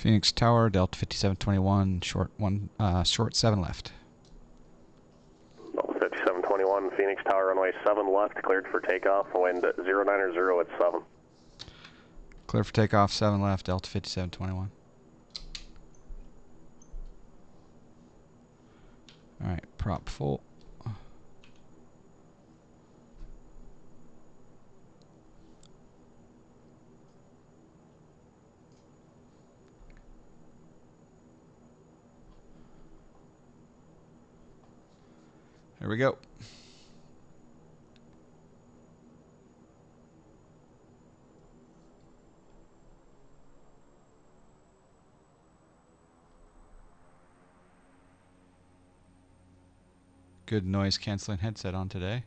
Phoenix Tower, Delta 5721, short 7 left. Delta 5721, Phoenix Tower, runway 7 left, cleared for takeoff, wind 090 at 7. Clear for takeoff, 7 left, Delta 5721. Alright, prop full. Here we go. Good noise canceling headset on today.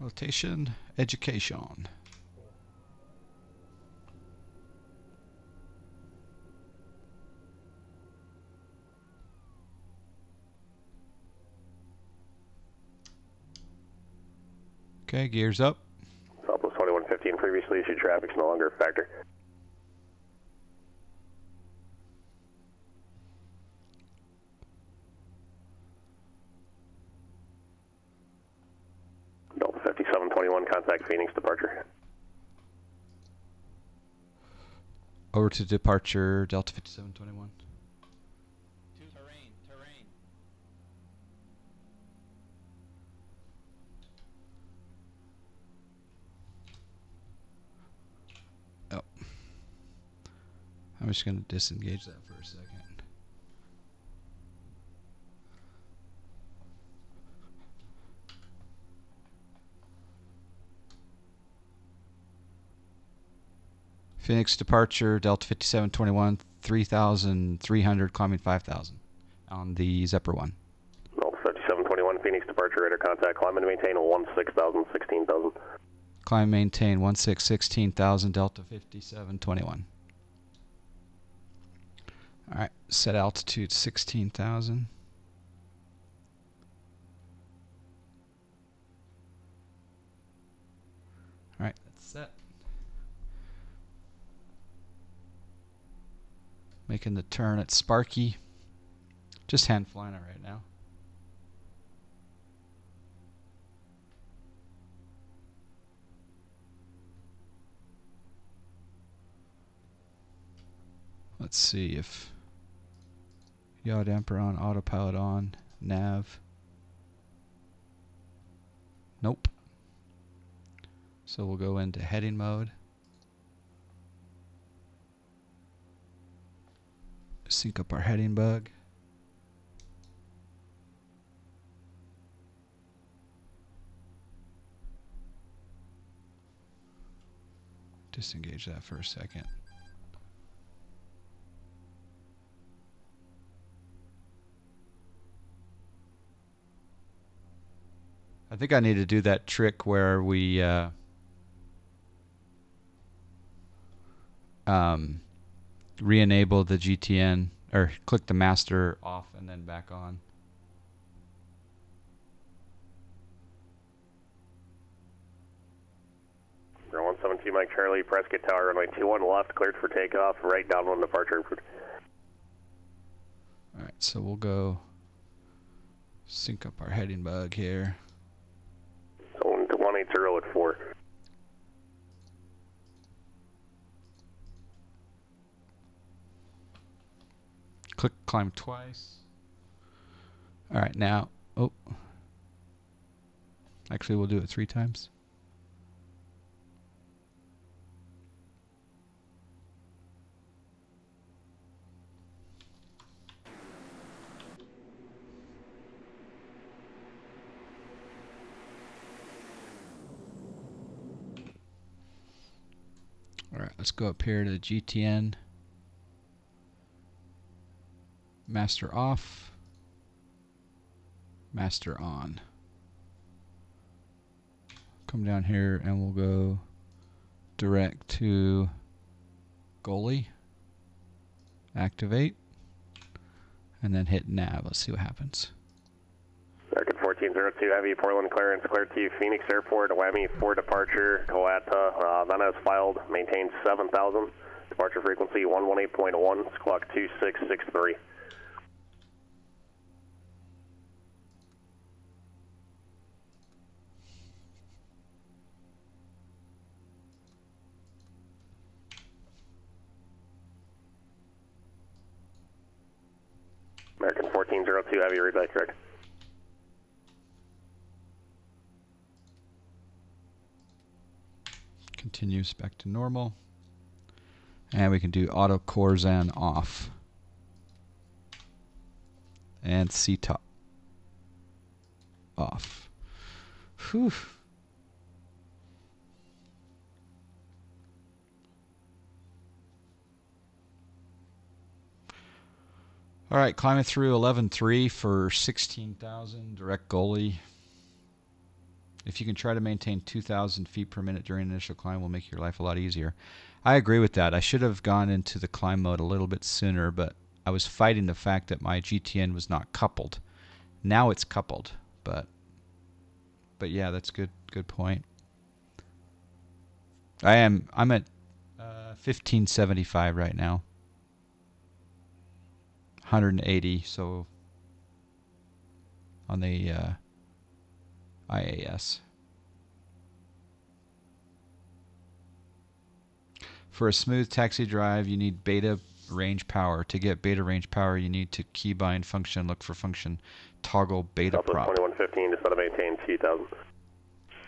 Rotation, education. Okay, gears up. Southwest 2115, previously issued traffic is no longer a factor. Delta 5721, contact Phoenix departure. Over to departure, Delta 5721. Terrain. Oh. I'm just going to disengage that for a second. Phoenix departure, Delta 5721, 3,300, climbing 5,000 on the Zephyr 1. Delta 5721, Phoenix departure, radar contact, climb and maintain 16,000, 16,000. Climb, maintain 16,000, Delta 5721. Alright, set altitude 16,000. Alright, that's set. Making the turn at Sparky. Just hand flying it right now. Let's see if yaw damper on, autopilot on, nav. Nope. So we'll go into heading mode. Sync up our heading bug. Disengage that for a second. I think I need to do that trick where we re-enable the GTN, or click the master off and then back on. Ground 172 Mike Charlie, Prescott Tower, runway 21 left, cleared for takeoff, right downwind departure. Alright, so we'll go sync up our heading bug here. So 180 at 4. Click climb twice. Alright, now, oh. Actually, we'll do it 3 times. Alright, let's go up here to GTN. Master off. Master on. Come down here and we'll go direct to goalie. Activate. And then hit nav. Let's see what happens. American 1402 Heavy, Portland clearance, cleared to Phoenix Airport, WAMI for departure, Coata, then as filed, maintained 7,000, departure frequency 118.1, it's clock 2663. American 1402 Heavy, read back correct. Continues back to normal. And we can do auto Corzan off. And CTOP off. Whew. All right, climbing through 11.3 for 16,000, direct goalie. If you can try to maintain 2,000 feet per minute during initial climb, will make your life a lot easier. I agree with that. I should have gone into the climb mode a little bit sooner, but I was fighting the fact that my GTN was not coupled. Now it's coupled, but yeah, that's good point. I'm at 1575 right now. 180, so on the IAS. For a smooth taxi drive, you need beta range power. To get beta range power, you need to keybind function, look for function, toggle beta Southwest prop. 2115, just let it maintain 2,000.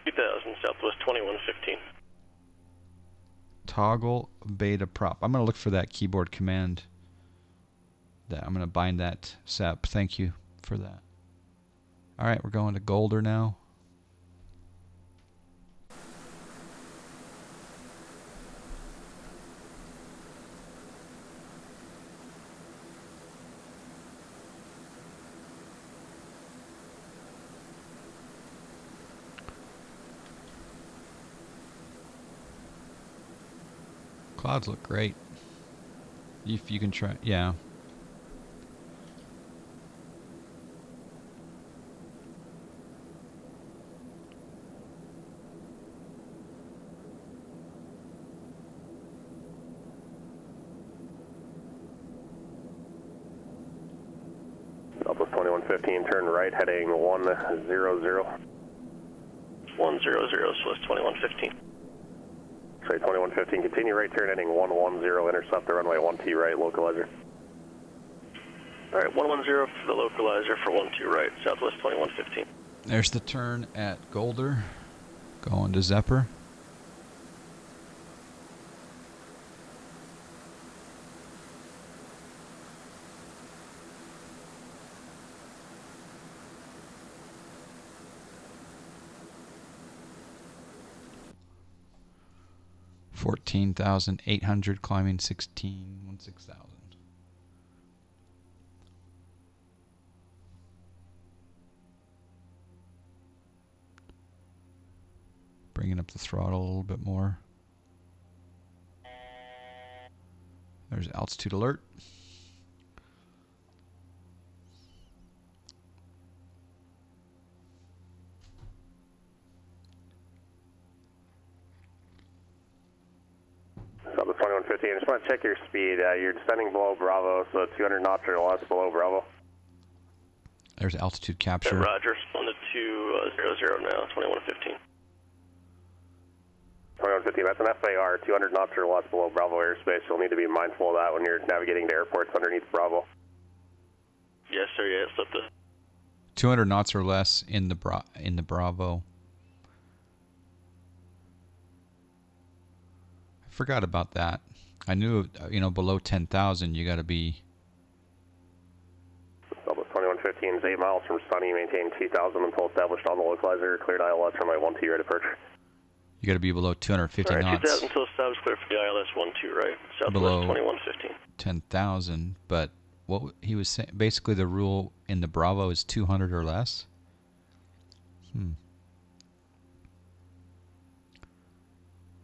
2,000, Southwest 2115. Toggle beta prop. I'm going to look for that keyboard command. I'm going to bind that SAP. Thank you for that. All right, we're going to Golder now. Clouds look great. If you can try, yeah. Southwest 2115, turn right, heading 100. 100, Southwest 2115. Sorry, 2115, continue right turn, heading 110, intercept the runway 12 right, localizer. Alright, 110 for the localizer for 12 right, Southwest 2115. There's the turn at Golder. Going to Zepper. $14,800 climbing 16,000. Bringing up the throttle a little bit more. There's altitude alert. Southwest 2115, I just want to check your speed. You're descending below Bravo, so 200 knots or less below Bravo. There's altitude capture. Yeah, Roger, on the 200 now, 2115. 2115, that's an FAR, 200 knots or less below Bravo airspace. You'll need to be mindful of that when you're navigating to airports underneath Bravo. Yes, sir, yeah, it's up to 200 knots or less in the Bravo. I forgot about that. I knew, below 10,000 you got to be. Southwest 2115 is 8 miles from Sunny, maintain 2,000 until established on the localizer, cleared ILS runway 12 right approach. You got to be below 250 Alright, knots. 2,000 until established, clear for the ILS 12 right, Southwest Below 2115. 10,000, but what he was saying, basically the rule in the Bravo is 200 or less.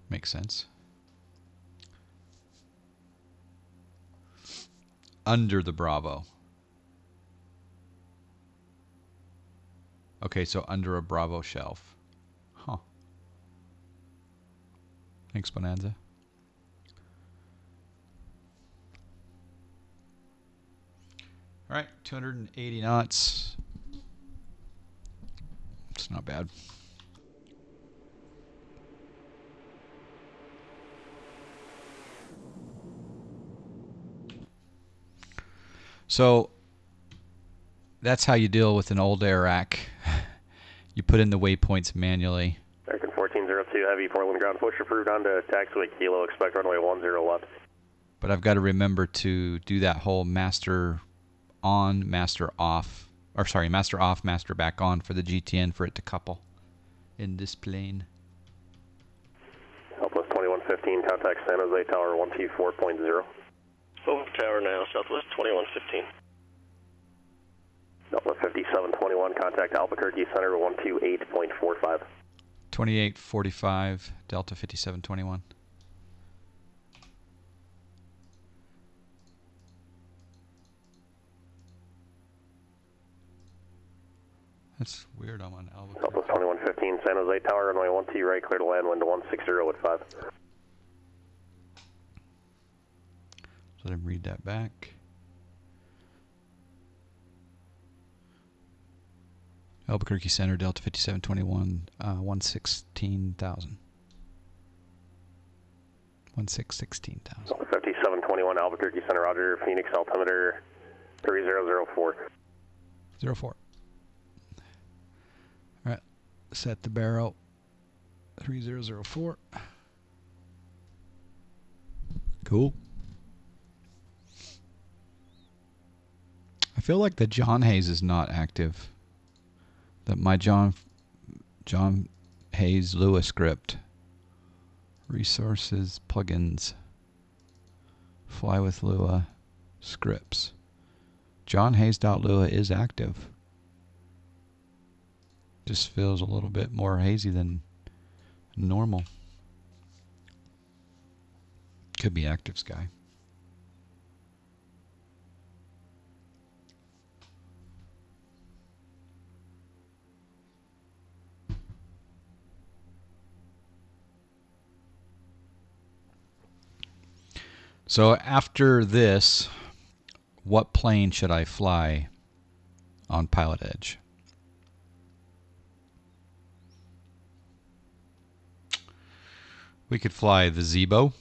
Makes sense. under the Bravo. Okay, so under a Bravo shelf. Huh. Thanks, Bonanza. All right, 280 knots. It's not bad. So that's how you deal with an old air-rack. You put in the waypoints manually. American 1402 Heavy, Portland ground push approved on to taxiway Kilo, expect runway 10 left. But I've got to remember to do that whole master on, master off, or sorry, master off, master back on for the GTN for it to couple in this plane. Southwest 2115, contact San Jose Tower 124.0. Over tower now, Southwest 2115. Southwest 5721, contact Albuquerque Center 128.45. 2845, Delta 5721. That's weird, I'm on Albuquerque. Southwest 2115, San Jose Tower, runway 12 right, clear to land, wind to 160 at 5. Let him read that back. Albuquerque Center, Delta 5721, 116,000. 116,000. 5721, Albuquerque Center, Roger, Phoenix altimeter 3004. 04. All right, set the barrel 3004. Cool. I feel like the John Hayes is not active. That my John Hayes Lua script. Resources, plugins. Fly with Lua, scripts. John Hayes.Lua is active. Just feels a little bit more hazy than normal. Could be active sky. So after this, what plane should I fly on Pilotedge? We could fly the Zebo.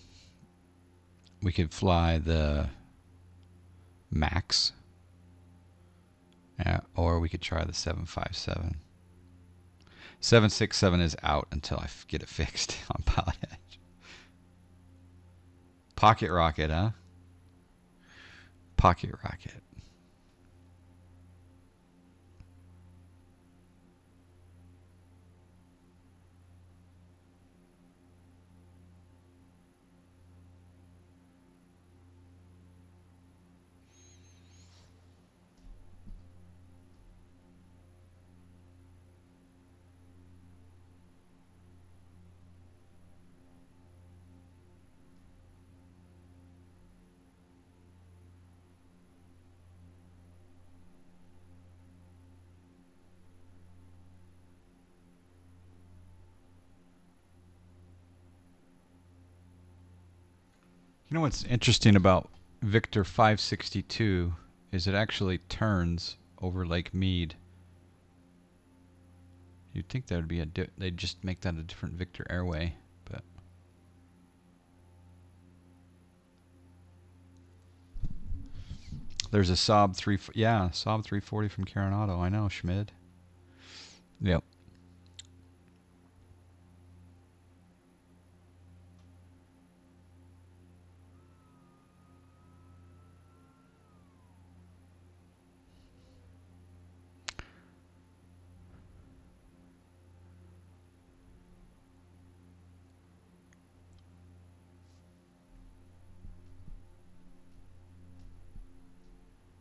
We could fly the Max. Or we could try the 757. 767 is out until I get it fixed on Pilotedge. Pocket rocket, huh? Pocket rocket. You know what's interesting about Victor 562 is it actually turns over Lake Mead. You'd think that would be they'd just make that a different Victor airway, but there's a Saab 340 from Carenado. I know, Schmid. Yep.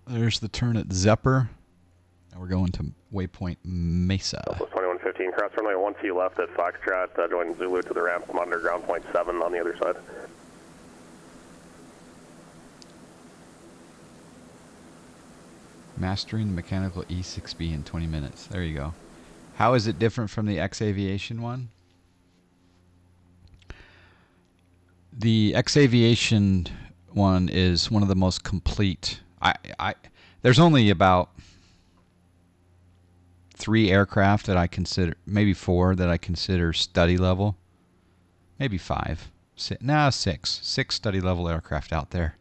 There's the turn at Zepper. And we're going to waypoint Mesa. 2115, cross runway 12 left at Foxtrot, join Zulu to the ramp, monitor ground point 7 on the other side. Mastering the mechanical E6B in 20 minutes. There you go. How is it different from the X Aviation one? The X Aviation one is one of the most complete. There's only about 3 aircraft that I consider, maybe 4 that I consider study level. Maybe 5. 6. 6 study level aircraft out there.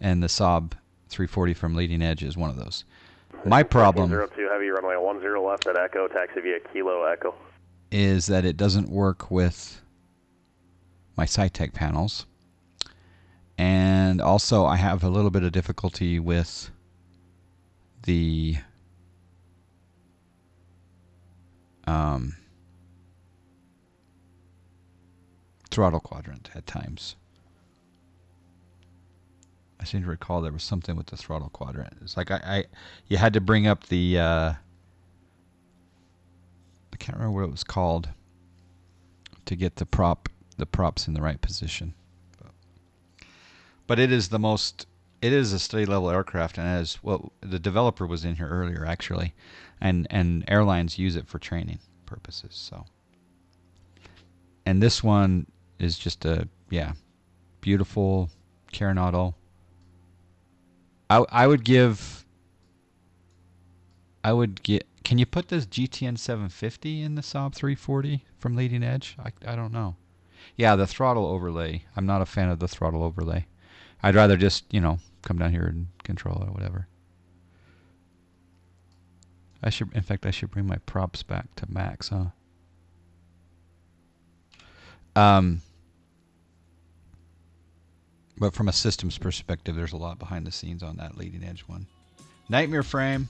And the Saab 340 from Leading Edge is one of those. My problem 02 heavy, runway 10 left at Echo, taxi via Kilo Echo. Is that it doesn't work with my SciTech panels. And also I have a little bit of difficulty with the throttle quadrant at times. I seem to recall there was something with the throttle quadrant. It's like you had to bring up the I can't remember what it was called to get the props in the right position. But it is a study level aircraft, and as well, the developer was in here earlier actually, and airlines use it for training purposes. So, and this one is just a beautiful Carenado. I would get. Can you put this GTN 750 in the Saab 340 from Leading Edge? I don't know. Yeah, the throttle overlay. I'm not a fan of the throttle overlay. I'd rather just, come down here and control it or whatever. In fact, I should bring my props back to max, huh? But from a systems perspective, there's a lot behind the scenes on that Leading Edge one. Nightmare frame.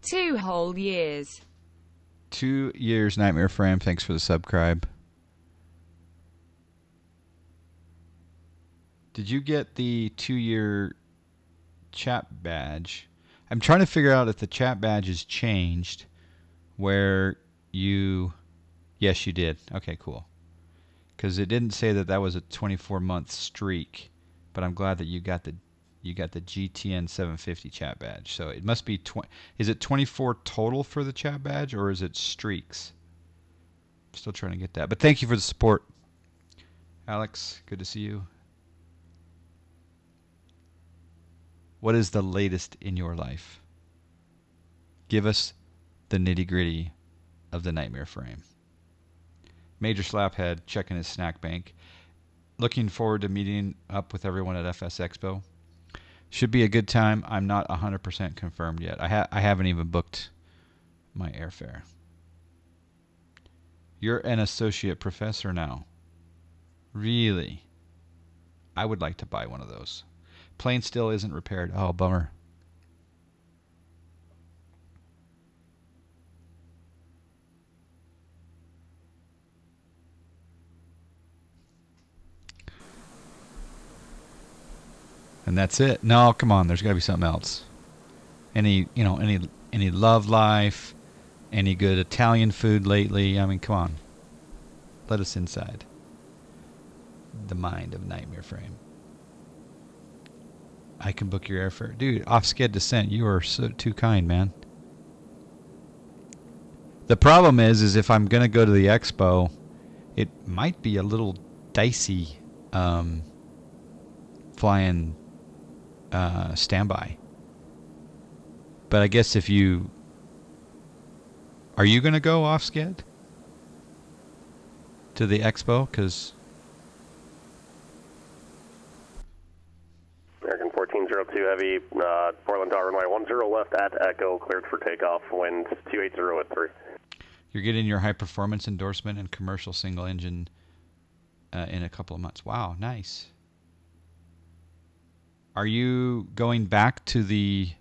Two whole years. 2 years, Nightmare frame. Thanks for the subscribe. Did you get the 2-year chat badge? I'm trying to figure out if the chat badge has changed where you... Yes, you did. Okay, cool. Because it didn't say that was a 24-month streak, but I'm glad that you got the GTN 750 chat badge. So it must be is it 24 total for the chat badge, or is it streaks? Still trying to get that. But thank you for the support. Alex, good to see you. What is the latest in your life? Give us the nitty-gritty of the Nightmare frame. Major Slaphead checking his snack bank. Looking forward to meeting up with everyone at FS Expo. Should be a good time. I'm not 100% confirmed yet. I haven't even booked my airfare. You're an associate professor now. Really? I would like to buy one of those. Plane still isn't repaired. Oh, bummer. And that's it. No, come on. There's got to be something else. Any love life, any good Italian food lately? I mean, come on. Let us inside the mind of Nightmare Frame. I can book your airfare. Dude, off-sched descent. You are so too kind, man. The problem is if I'm going to go to the expo, it might be a little dicey flying standby. But I guess if you... Are you going to go off-sched to the expo? Because... American 1402 heavy, Portland Tower runway 10 left at Echo, cleared for takeoff, wind 280 at 3. You're getting your high-performance endorsement and commercial single-engine in a couple of months. Wow, nice. Are you going back to the...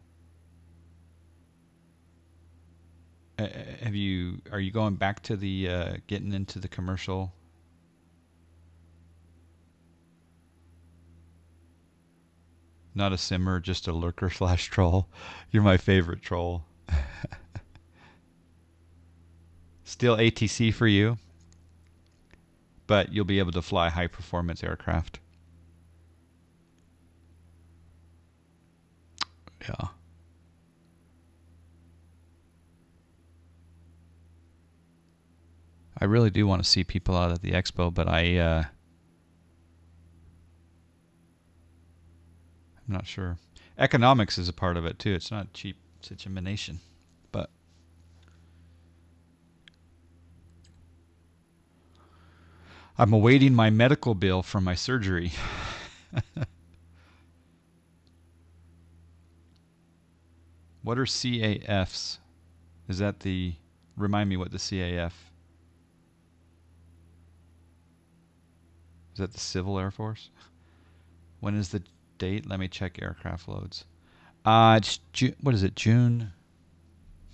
Are you going back to the getting into the commercial? Not a simmer, just a lurker / troll. You're my favorite troll. Still ATC for you. but you'll be able to fly high performance aircraft. Yeah. I really do want to see people out at the expo, but I'm not sure. Economics is a part of it too. It's not cheap situation, but I'm awaiting my medical bill from my surgery. What are CAFs? Is that the... Remind me what the CAF... Is that the Civil Air Force? When is the date? Let me check aircraft loads. It's June. What is it? June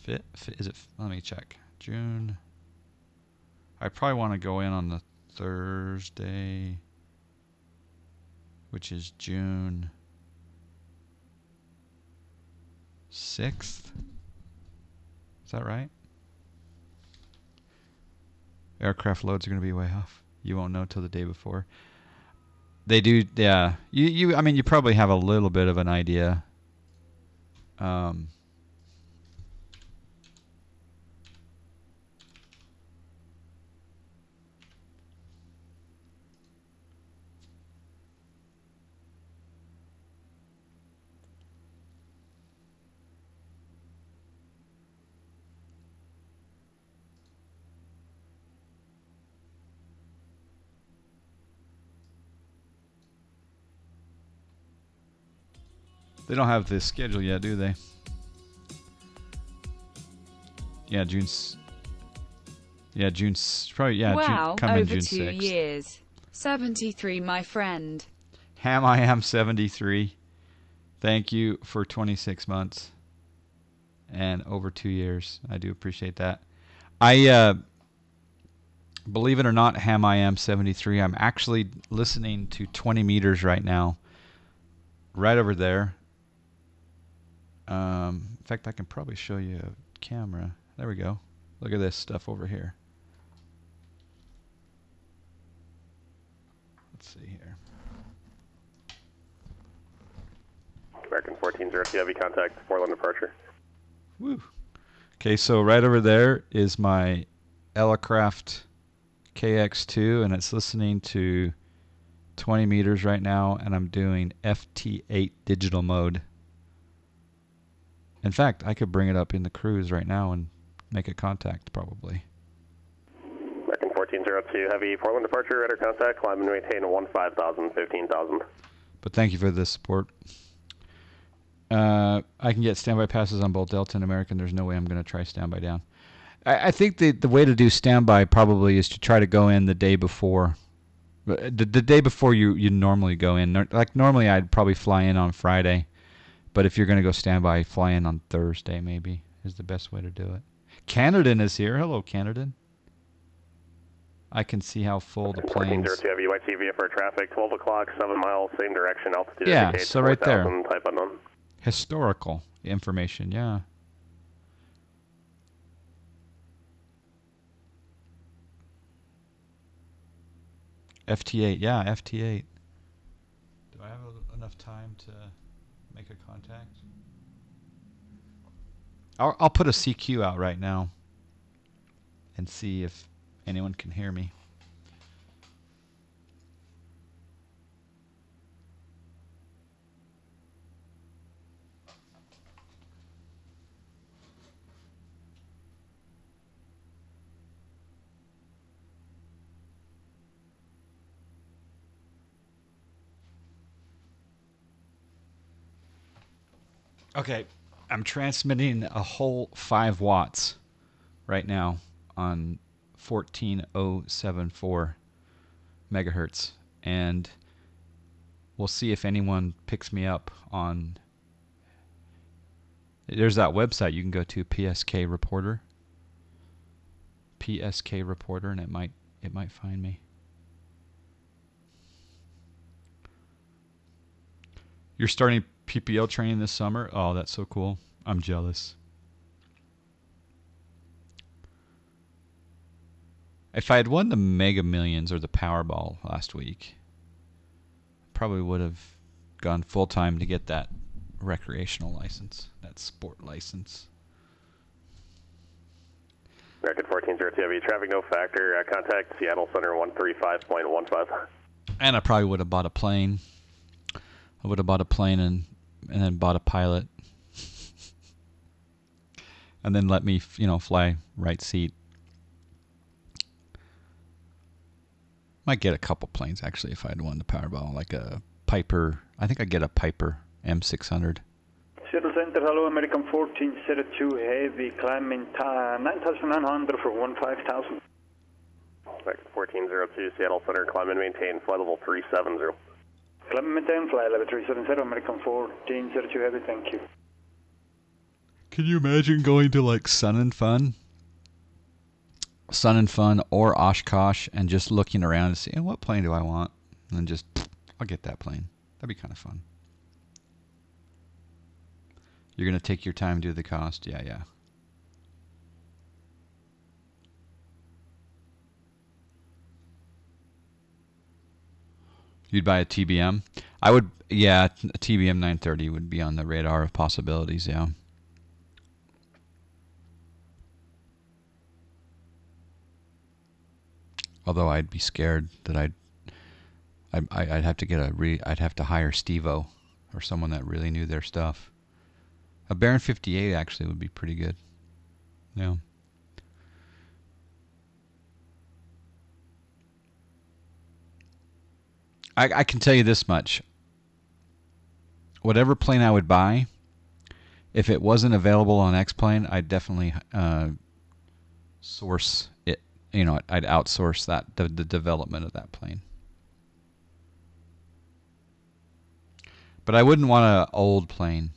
5th? Is it? Let me check. June. I probably want to go in on the Thursday, which is June 6th. Is that right? Aircraft loads are going to be way off. You won't know till the day before. They do, yeah. I mean, you probably have a little bit of an idea. They don't have the schedule yet, do they? Yeah, June's. Yeah, June's probably. Yeah, wow, June, coming over June 2 6th. years. 73, my friend. Ham I am 73. Thank you for 26 months and over 2 years. I do appreciate that. I believe it or not, Ham I am 73. I'm actually listening to 20 meters right now, right over there. In fact, I can probably show you a camera. There we go. Look at this stuff over here. Let's see here. American 1402, heavy contact, Portland departure. Woo. Okay, so right over there is my Elecraft KX2, and it's listening to 20 meters right now, and I'm doing FT8 digital mode. In fact, I could bring it up in the cruise right now and make a contact probably. American 1402, heavy Portland departure, radar contact, climb and maintain 15,000, 15,000. But thank you for the support. I can get standby passes on both Delta and American. There's no way I'm going to try standby down. I think the way to do standby probably is to try to go in the day before. The day before you normally go in. Like normally I'd probably fly in on Friday. But if you're going to go standby, fly in on Thursday maybe is the best way to do it. Canadan is here. Hello, Canadan. I can see how full the planes... 1402, heavy UIC VFR traffic, 12 o'clock, 7 miles, same direction, altitude yeah, indicates so right there. 4,000, type unknown. Historical information, yeah. FT8, yeah, FT8. Do I have enough time to make a contact? I'll put a CQ out right now and see if anyone can hear me. Okay, I'm transmitting a whole 5 watts right now on 14074 megahertz, and we'll see if anyone picks me up on... There's that website you can go to, PSK Reporter, and it might find me. You're starting PPL training this summer? Oh, that's so cool. I'm jealous. If I had won the Mega Millions or the Powerball last week, probably would have gone full-time to get that recreational license, that sport license. American 1402 Heavy, traffic no factor, contact Seattle Center 135.15. And I probably would have bought a plane. I would have bought a plane and then bought a pilot. And then let me, fly right seat. Might get a couple planes, actually, if I had won the Powerball. Like a Piper. I think I'd get a Piper M600. Seattle Center, hello, American 1402 Heavy, climbing 9,900 for 15,000. American 1402 Seattle Center, climb and maintain, flight level 370. Climb and maintain, flight level 370, American 1402 Heavy, thank you. Can you imagine going to like Sun and Fun or Oshkosh and just looking around and seeing what plane do I want? And then just, I'll get that plane. That'd be kind of fun. You're going to take your time to do the cost? Yeah. You'd buy a TBM? I would, yeah, a TBM 930 would be on the radar of possibilities, yeah. Although I'd be scared that I'd have to get I'd have to hire Steve-O or someone that really knew their stuff. A Baron 58 actually would be pretty good. Yeah. I can tell you this much. Whatever plane I would buy, if it wasn't available on X-Plane, I'd definitely source it. I'd outsource the development of that plane. But I wouldn't want an old plane,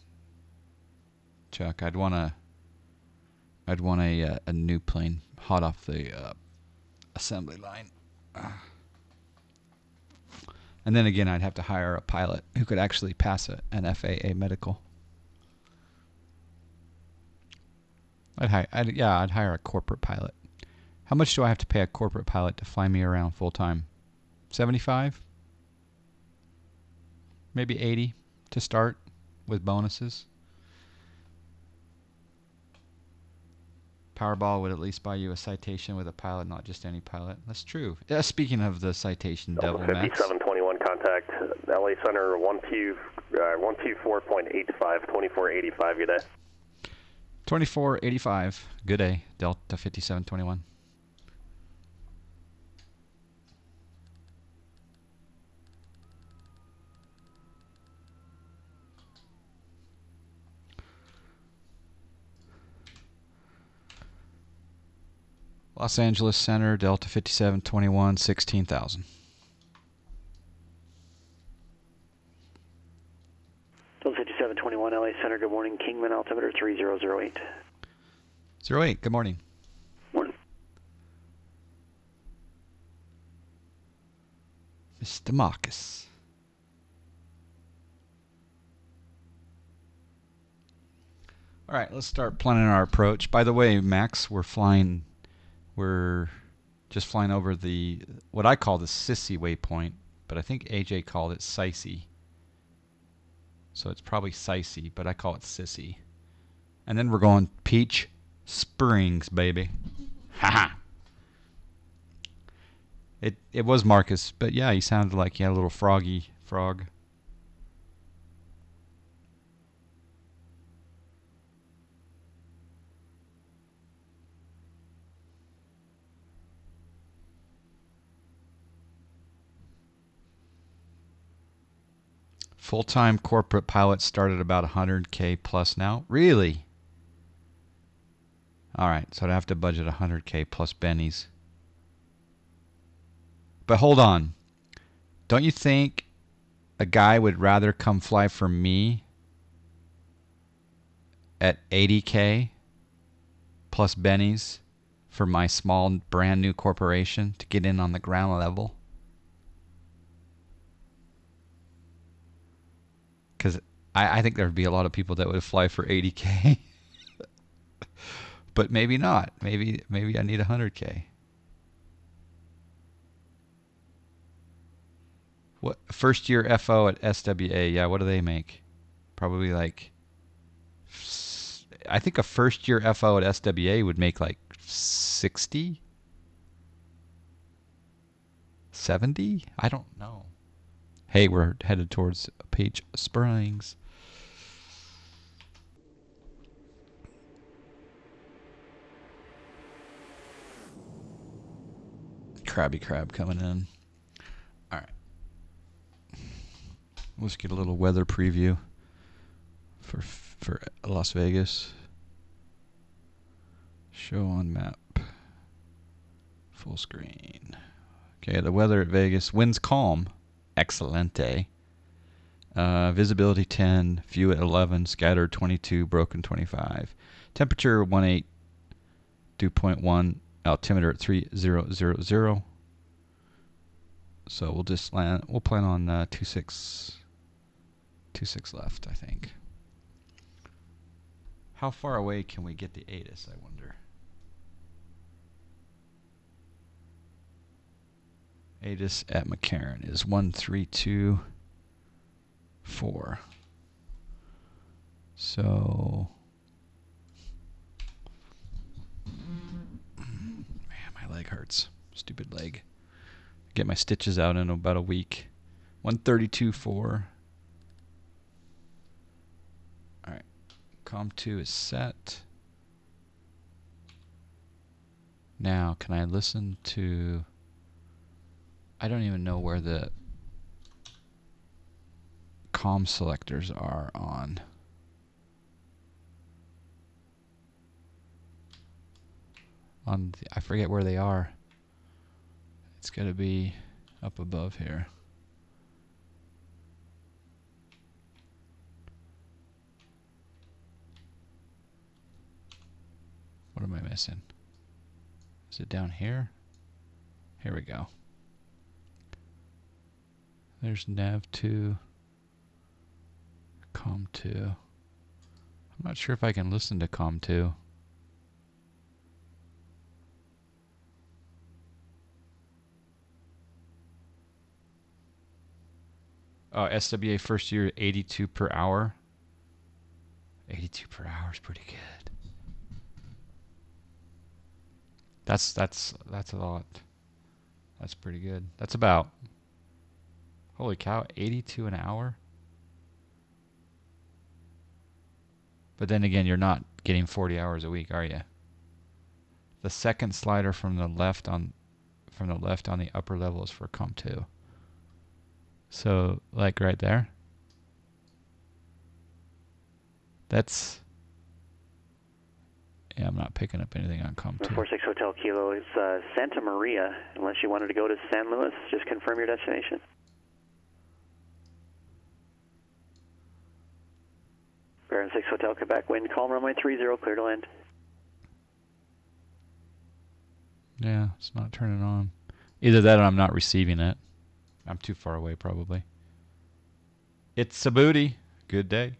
Chuck. I'd want a new plane, hot off the assembly line. And then again, I'd have to hire a pilot who could actually pass an FAA medical. I'd hire a corporate pilot. How much do I have to pay a corporate pilot to fly me around full time? 75? Maybe 80 to start with bonuses. Powerball would at least buy you a citation with a pilot, not just any pilot. That's true. Speaking of the citation, Devil Max. 5721 contact LA Center 124.85, 2485, good day. 2485, good day, Delta 5721. Los Angeles Center, Delta 5721, 16,000. Delta 5721, LA Center, good morning. Kingman, altimeter 3008. 08, good morning. Morning. Mr. Marcus. All right, let's start planning our approach. By the way, Max, we're just flying over what I call the Sissy waypoint, but I think AJ called it Sicey. So it's probably Sicey, but I call it Sissy. And then we're going Peach Springs, baby. Haha. It was Marcus, but yeah, he sounded like he had a little froggy frog. Full-time corporate pilots start at about 100K plus now. Really? All right, so I'd have to budget 100K plus bennies. But hold on. Don't you think a guy would rather come fly for me at 80K plus bennies for my small brand new corporation to get in on the ground level? Because I think there would be a lot of people that would fly for 80K. But maybe not. Maybe I need 100K. What first year FO at SWA? Yeah, what do they make? Probably like, I think a first year FO at SWA would make like 60, 70? I don't know. Hey, we're headed towards Page Springs. Krabby Crab coming in. All right. Let's get a little weather preview for Las Vegas. Show on map. Full screen. Okay, the weather at Vegas. Winds calm. Excelente. Visibility 10. View at 11. Scattered 22. Broken 25. Temperature 18. Dew point 1. Altimeter at 3000. So we'll just land. We'll plan on 26 left, I think. How far away can we get the ATIS, I wonder? ATIS at McCarran is 1324. So, man, my leg hurts. Stupid leg. Get my stitches out in about a week. 132.4. All right. COM2 is set. Now, can I listen to... I don't even know where the COM selectors are on. I forget where they are. It's got to be up above here. What am I missing? Is it down here? Here we go. There's nav2, COM2. I'm not sure if I can listen to COM2. Oh, SWA first year 82 per hour. 82 per hour is pretty good. That's a lot. That's pretty good. That's about, holy cow, 82 an hour. But then again, you're not getting 40 hours a week, are you? The second slider from the left on the upper level is for COM2. So, like right there. That's... Yeah, I'm not picking up anything on COM2. 46 Hotel Kilo is Santa Maria. Unless you wanted to go to San Luis, just confirm your destination. Baron 6 Hotel Quebec, wind calm, runway 30, clear to land. Yeah, it's not turning on. Either that or I'm not receiving it. I'm too far away, probably. It's a booty. Good day.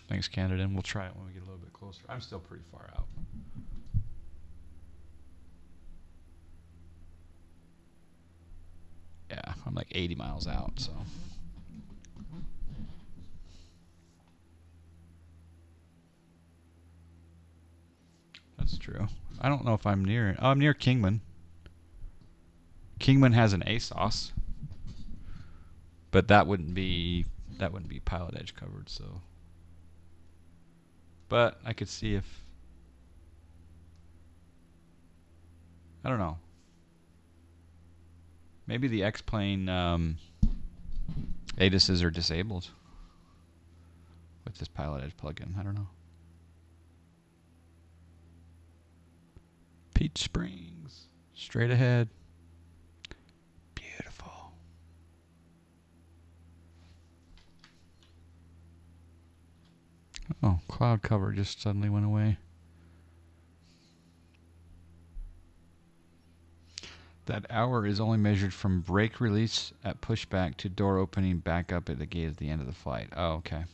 Thanks, Canada. And we'll try it when we get a little bit closer. I'm still pretty far out. Yeah, I'm like 80 miles out, so. That's true. I don't know if I'm near it. Oh, I'm near Kingman. Kingman has an ASOS, but that wouldn't be Pilotedge covered, so. But I could see if, I don't know. Maybe the X-plane ATISs are disabled with this Pilotedge plugin. I don't know. Peach Springs, straight ahead. Beautiful. Oh, cloud cover just suddenly went away. That hour is only measured from brake release at pushback to door opening back up at the gate at the end of the flight. Oh, okay.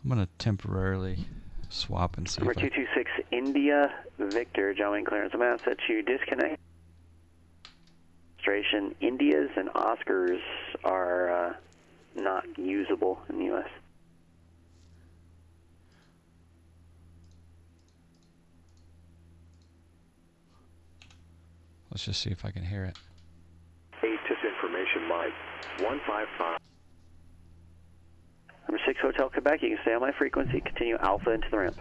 I'm going to temporarily swap and see Number if I... 226 India Victor, John Wayne clearance. I'm going to set you disconnect. Indias and Oscars are not usable in the U.S. Let's just see if I can hear it. ATIS information Mike 155. Number 6 Hotel Quebec, you can stay on my frequency, continue Alpha into the ramp.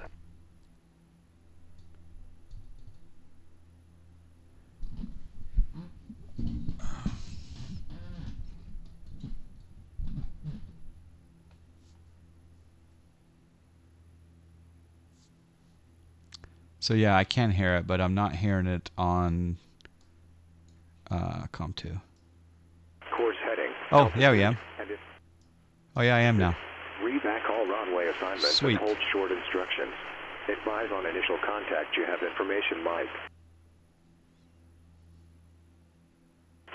So yeah, I can hear it, but I'm not hearing it on COM2. Course heading. Oh, yeah, we am. Oh, yeah, I am now. Read back all runway assignments Sweet. and hold short instructions. Advise on initial contact you have information Mike.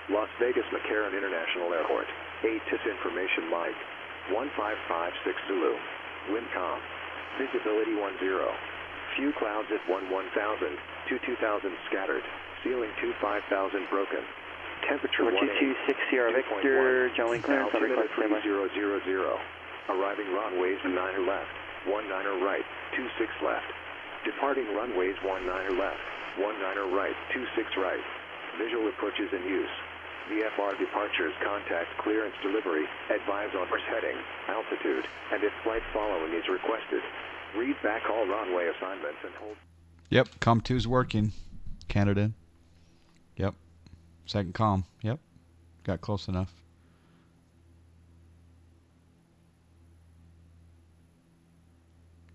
Las Vegas McCarran International Airport. ATIS information Mike 1556 Zulu. Windcom. Visibility 10. Few clouds at 1000, 2000 scattered. Ceiling 5000 broken. Temperature 226 Sierra Victor, John Wayne clearance, on request standby. 3000. Arriving runways 9er left, 19er right, 26 left. Departing runways 19er left, 19er right, 26 right. Visual approaches in use. VFR departures, contact, clearance, delivery, advise on course heading, altitude, and if flight following is requested. Read back all runway assignments and hold. Yep, COM2's working. Canada. Yep. Second COM. Yep. Got close enough.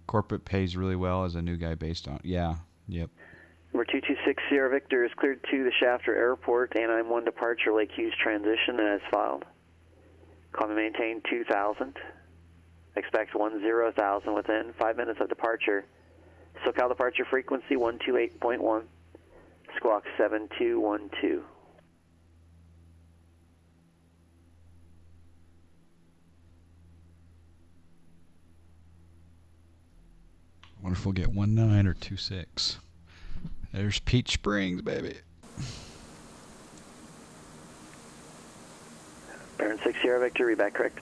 Corporate pays really well as a new guy based on... Yeah. Yep. Number 226 Sierra Victor is cleared to the Shafter Airport, and I'm 1 departure, Lake Hughes transition as filed. Call me maintain 2000. Expect 10,000 within 5 minutes of departure. SoCal departure frequency 128.1. Squawk 7212. I wonder if we'll get 19 or 26. There's Peach Springs, baby. Baron 6 Sierra Victor, read back correct.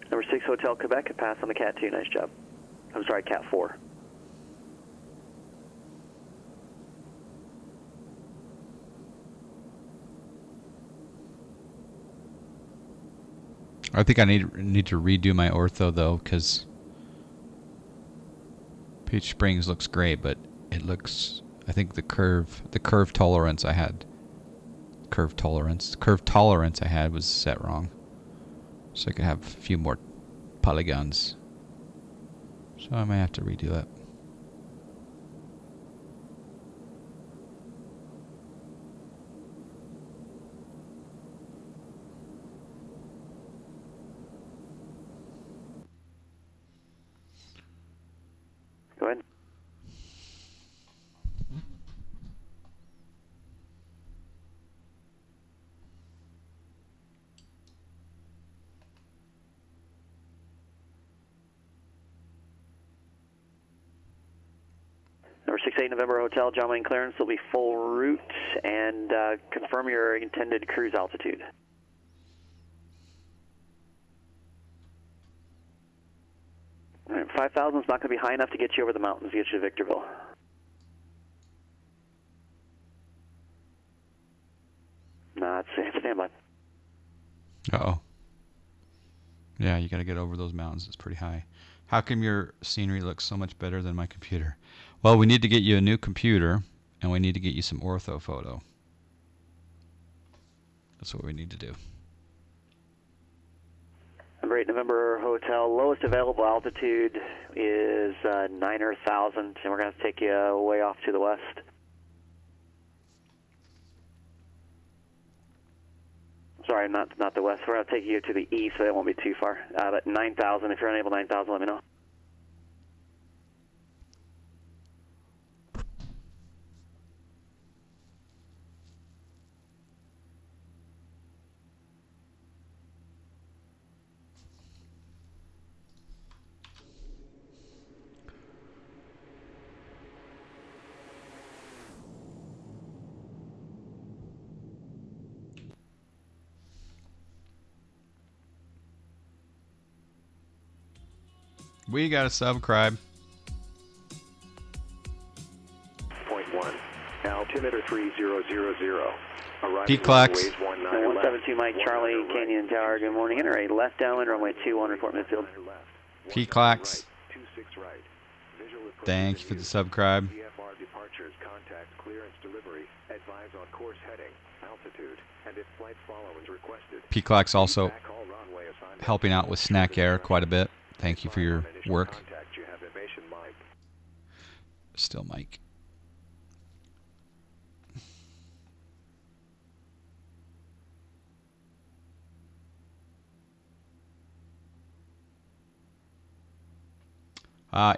Number 6 Hotel Quebec, pass on the Cat 2, nice job. I'm sorry, Cat 4. I think I need to redo my ortho though, because Peach Springs looks great, but it looks, I think the curve tolerance I had was set wrong, so I could have a few more polygons. So I might have to redo that. Go ahead. Number 68 November Hotel, John Wayne clearance will be full route, and confirm your intended cruise altitude. All right, 5,000 is not going to be high enough to get you over the mountains to get you to Victorville. Nah, it's standby. Uh-oh. Yeah, you got to get over those mountains. It's pretty high. How come your scenery looks so much better than my computer? Well, we need to get you a new computer, and we need to get you some ortho photo. That's what we need to do. Number 8 November Hotel, lowest available altitude is 9,000, and we're going to take you way off to the west. Sorry, not the west. We're going to take you to the east, so it won't be too far. But 9,000, if you're unable 9,000, let me know. We got a subscribe. Point 1. Altimeter 3000. Arriving P-Clax. runways 19 left. 172 Mike Charlie, 19 right. Canyon Tower, good morning. Enter a left downwind, runway 21, report midfield. P-Clax. 26 right. Visual approach Thank you for the subscribe. VFR departures, contact, clearance, delivery. Advise on course heading, altitude, and if flight follow is requested. P-Clax also Back all runway assignment. helping out with Snack Air quite a bit. Thank you for your Initial work. Contact, you have Aviation Mike. Still Mike.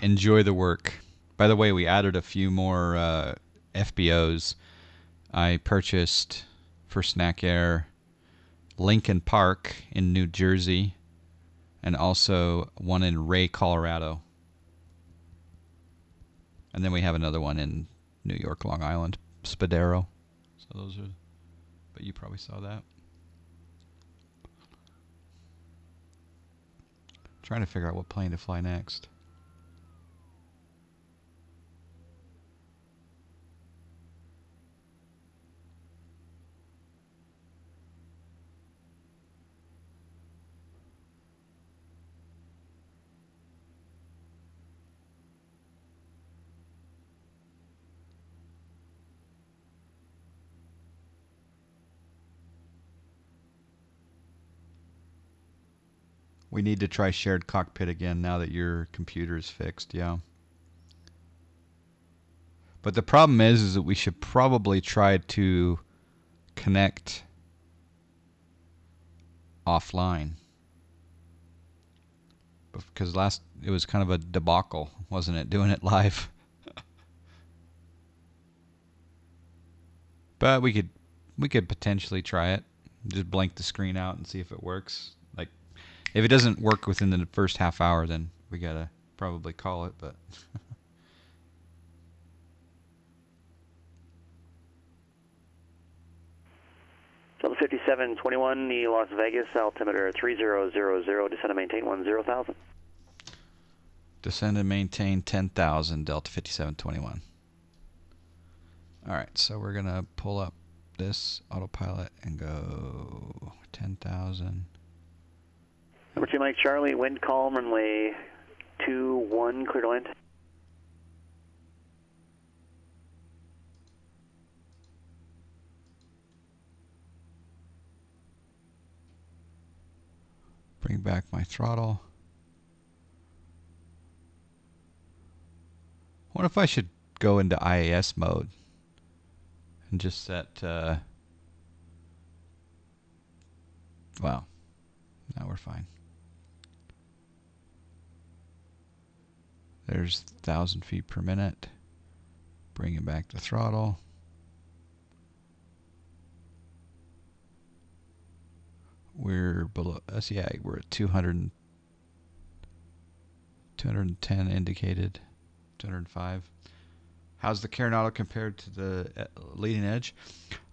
Enjoy the work. By the way, we added a few more FBOs. I purchased for Snack Air Lincoln Park in New Jersey and also one in Ray, Colorado. And then we have another one in New York, Long Island, Spadero. So those are, but you probably saw that. Trying to figure out what plane to fly next. We need to try shared cockpit again now that your computer is fixed, yeah. But the problem is that we should probably try to connect offline. Because it was kind of a debacle, wasn't it, doing it live? But we could potentially try it. Just blank the screen out and see if it works. Like, if it doesn't work within the first half hour, then we gotta probably call it. But Delta 5721, the Las Vegas, altimeter 3000, descend and maintain 10,000. descend and maintain 10,000, Delta 5721. All right, so we're gonna pull up this autopilot and go 10,000. Number 2 Mike Charlie, wind calm, runway 21, clear to land. Bring back my throttle. What if I should go into IAS mode and just set, well, now we're fine. There's 1,000 feet per minute. Bringing back the throttle. We're below us, yeah, we're at 210 indicated, 205. How's the Carenado compared to the leading edge?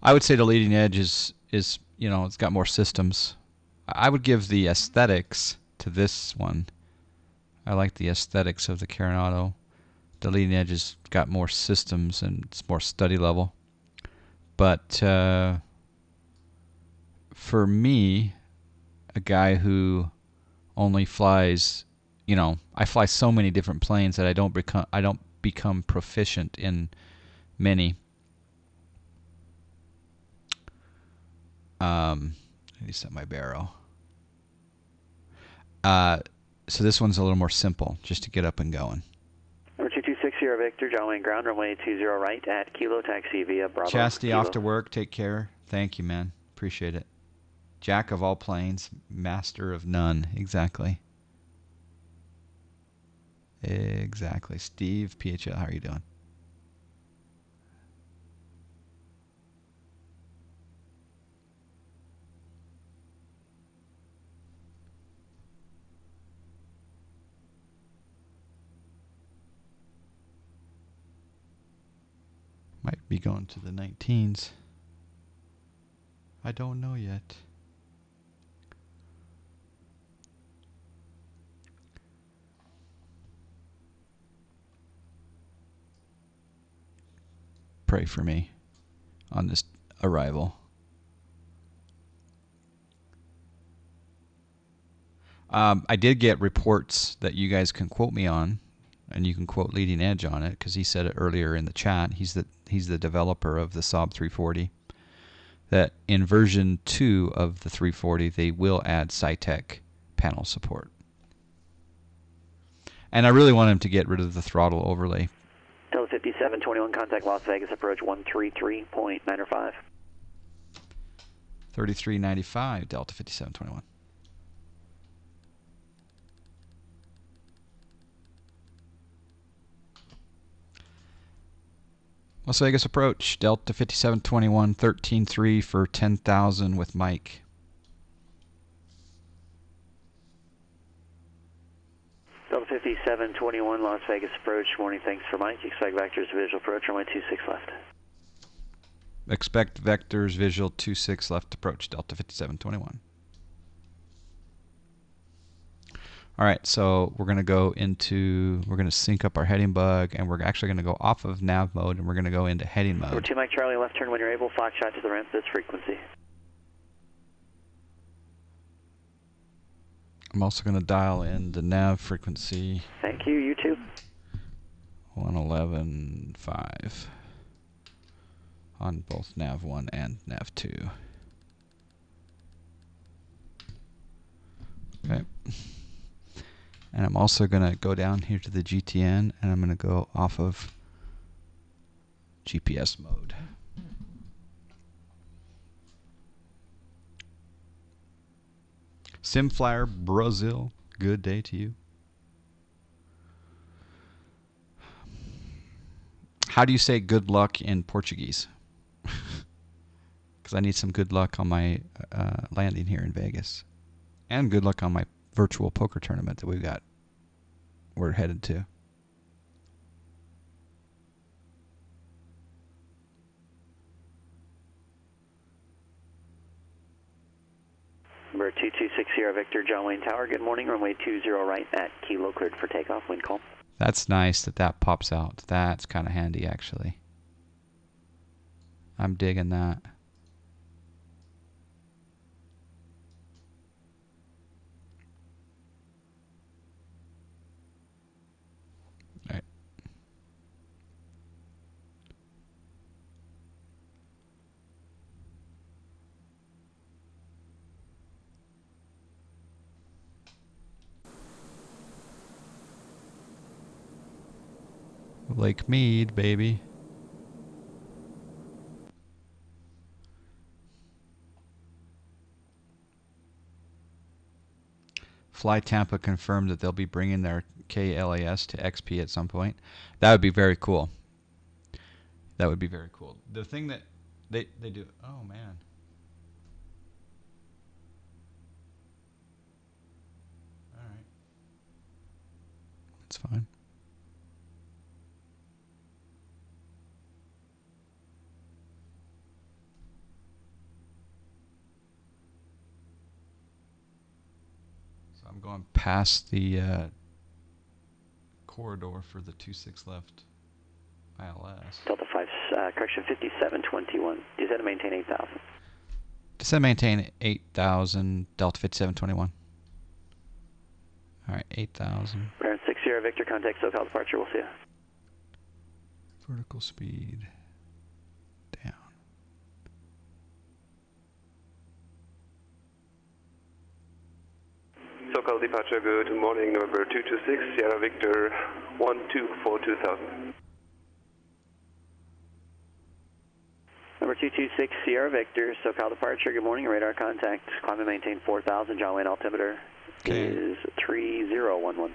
I would say the leading edge is you know, it's got more systems. I would give the aesthetics to this one. I like the aesthetics of the Carenado. The leading edge has got more systems and it's more study level. But for me, a guy who only flies, you know, I fly so many different planes that I don't become proficient in many. I need to set my barrel. So this one's a little more simple, just to get up and going. Number 2260 Victor, John Wayne ground, runway 20 right at Kilo, taxi via Bravo. Chastity Kilo. off to work. Take care. Thank you, man. Appreciate it. Jack of all planes, master of none. Exactly. Exactly. Steve, PHL, how are you doing? Might be going to the 19s. I don't know yet. pray for me on this arrival. I did get reports that you guys can quote me on, and you can quote Leading Edge on it because he said it earlier in the chat. He's the developer of the Saab 340. That in version 2 of the 340, they will add SciTech panel support. And I really want him to get rid of the throttle overlay. Delta 5721, contact Las Vegas, approach 133.905. 3395, Delta 5721. Las Vegas approach, Delta 5721, 13.3 for 10,000 with Mike. Delta 5721, Las Vegas approach, morning, thanks for Mike. Expect vectors visual approach, runway 26 left. Expect vectors visual 26 left approach, Delta 5721. All right, so we're going to sync up our heading bug, and we're actually going to go off of nav mode, and we're going to go into heading mode. Number 2 Mike Charlie, left turn when you're able, Foxtrot to the ramp, this frequency. I'm also going to dial in the nav frequency. Thank you, you too. 111.5 on both nav 1 and nav 2. Okay. And I'm also going to go down here to the GTN, and I'm going to go off of GPS mode. Simflyer Brazil, good day to you. How do you say good luck in Portuguese? Because I need some good luck on my landing here in Vegas. And good luck on my virtual poker tournament that we're headed to. Number 226 Sierra Victor, John Wayne Tower, good morning, runway 20 right at Kilo cleared for takeoff, wind calm. That's nice that pops out. That's kind of handy, actually. I'm digging that. All right. Lake Mead, baby. Fly Tampa confirmed that they'll be bringing their KLAS to XP at some point. That would be very cool. That would be very cool. The thing that they do... Oh, man. All right. That's fine. I'm going past the corridor for the 26 left ILS. Delta 5, correction 5721. Descend to maintain 8,000. Descend maintain 8,000, Delta 5721. All right, 8,000. Parent 6 Sierra Victor, contact SoCal departure, we'll see you. Vertical speed down. SoCal departure, good morning, number 226, Sierra Victor, 124 2000. Number 226 Sierra Victor, SoCal departure, good morning, radar contact, climb and maintain 4,000, John Wayne altimeter is 3011.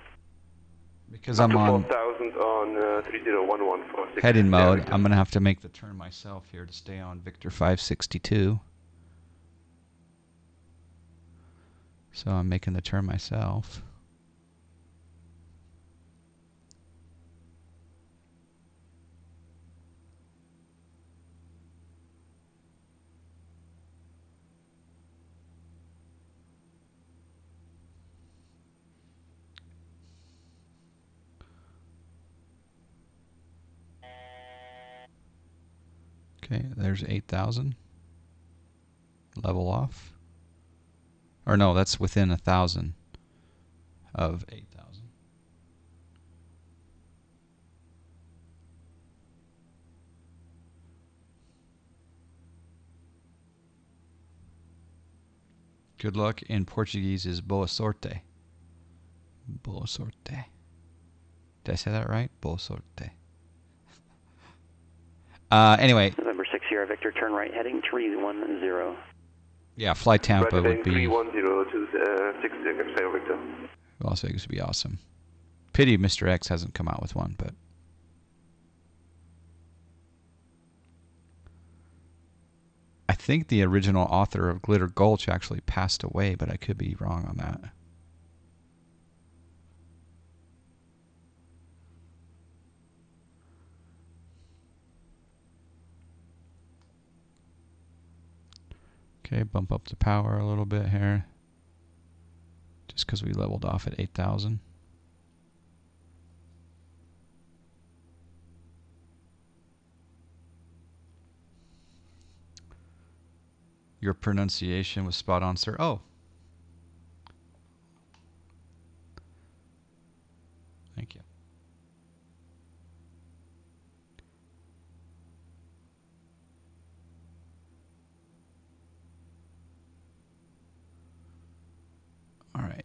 Because I'm on 4,000 on 3011 for heading mode, I'm going to have to make the turn myself here to stay on Victor 562. So I'm making the turn myself. Okay, there's 8,000. Level off. Or no, that's within 1,000 of 8,000. Good luck in Portuguese is boa sorte. Boa sorte. Did I say that right? Boa sorte. Anyway. November 6 Sierra Victor, turn right, heading 310. Yeah, fly Tampa would be. 310 to 6 seconds, Sierra Victor. Las Vegas would be awesome. Pity Mr. X hasn't come out with one, but. I think the original author of Glitter Gulch actually passed away, but I could be wrong on that. Okay, bump up the power a little bit here. Just because we leveled off at 8,000. Your pronunciation was spot on, sir. Oh. Thank you. All right.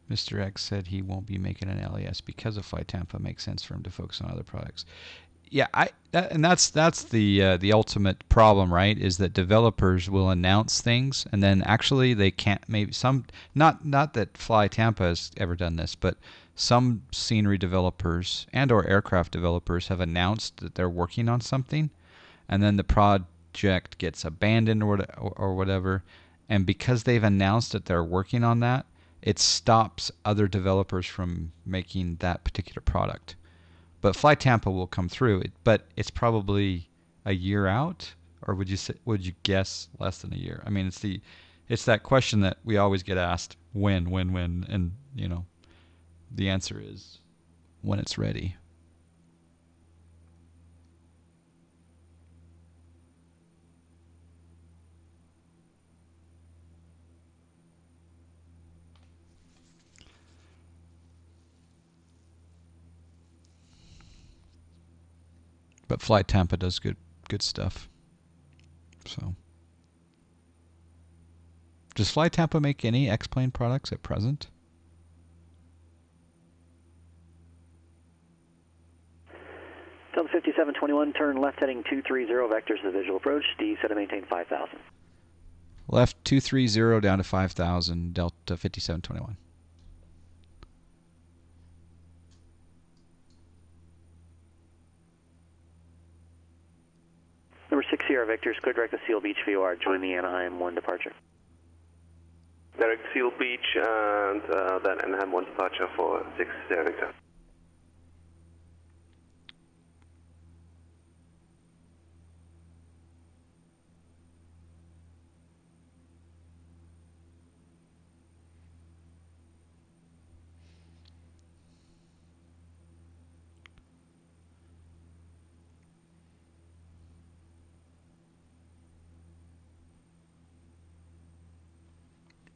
Mr. X said he won't be making an LAS because of Flight Tampa. Makes sense for him to focus on other products. Yeah, that's the ultimate problem, right? Is that developers will announce things and then actually they can't. Maybe some not that Fly Tampa has ever done this, but some scenery developers and or aircraft developers have announced that they're working on something, and then the project gets abandoned or whatever, and because they've announced that they're working on that, it stops other developers from making that particular product. But Fly Tampa will come through, but it's probably a year out, or would you guess less than a year? I mean, it's that question that we always get asked, when, and you know, the answer is when it's ready. But Fly Tampa does good stuff. So, does Fly Tampa make any X-plane products at present? Delta 5721, turn left heading 230, vectors to visual approach. D set to maintain 5,000. Left 230 down to 5,000, Delta 5721. Number 6 Sierra Victor is clear direct to Seal Beach VOR. Join the Anaheim 1 departure. Direct Seal Beach and then Anaheim 1 departure for 6 Sierra Victor.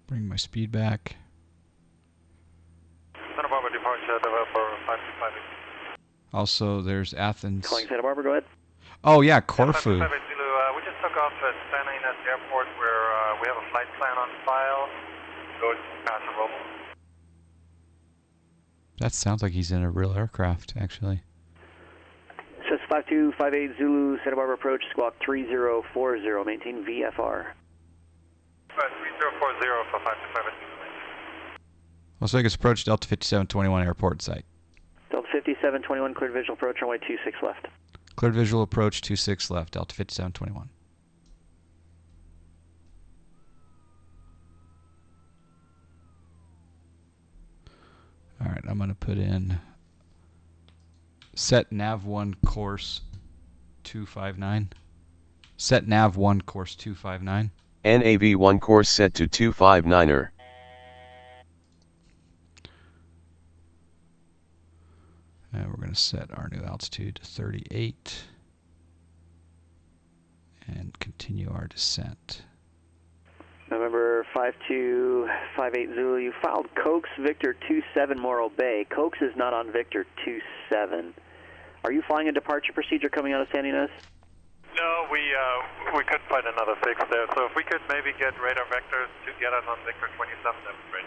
Bring my speed back. Santa Barbara departure, November 525. Also, there's Athens. Calling Santa Barbara, go ahead. Oh yeah, Corfu. We just took off at San Ynez Airport where we have a flight plan on file. Go past the rope. That sounds like he's in a real aircraft, actually. Says 5258 Zulu, Santa Barbara approach, squawk 3040, maintain VFR. 3040 for 525. Las Vegas approach, Delta 5721 airport site. Delta 5721, cleared visual approach, runway 26 left. Cleared visual approach, 26 left, Delta 5721. All right, I'm going to put in set nav 1 course 259. Set nav 1 course 259. NAV1 course set to 259er. And we're going to set our new altitude to 38 and continue our descent. November 5258 Zulu, you filed Coax Victor 27 Morro Bay. Coax is not on Victor 27. Are you flying a departure procedure coming out of Sandy Nose? No, we could find another fix there. So if we could maybe get radar vectors to get us on Victor 27, that would be great.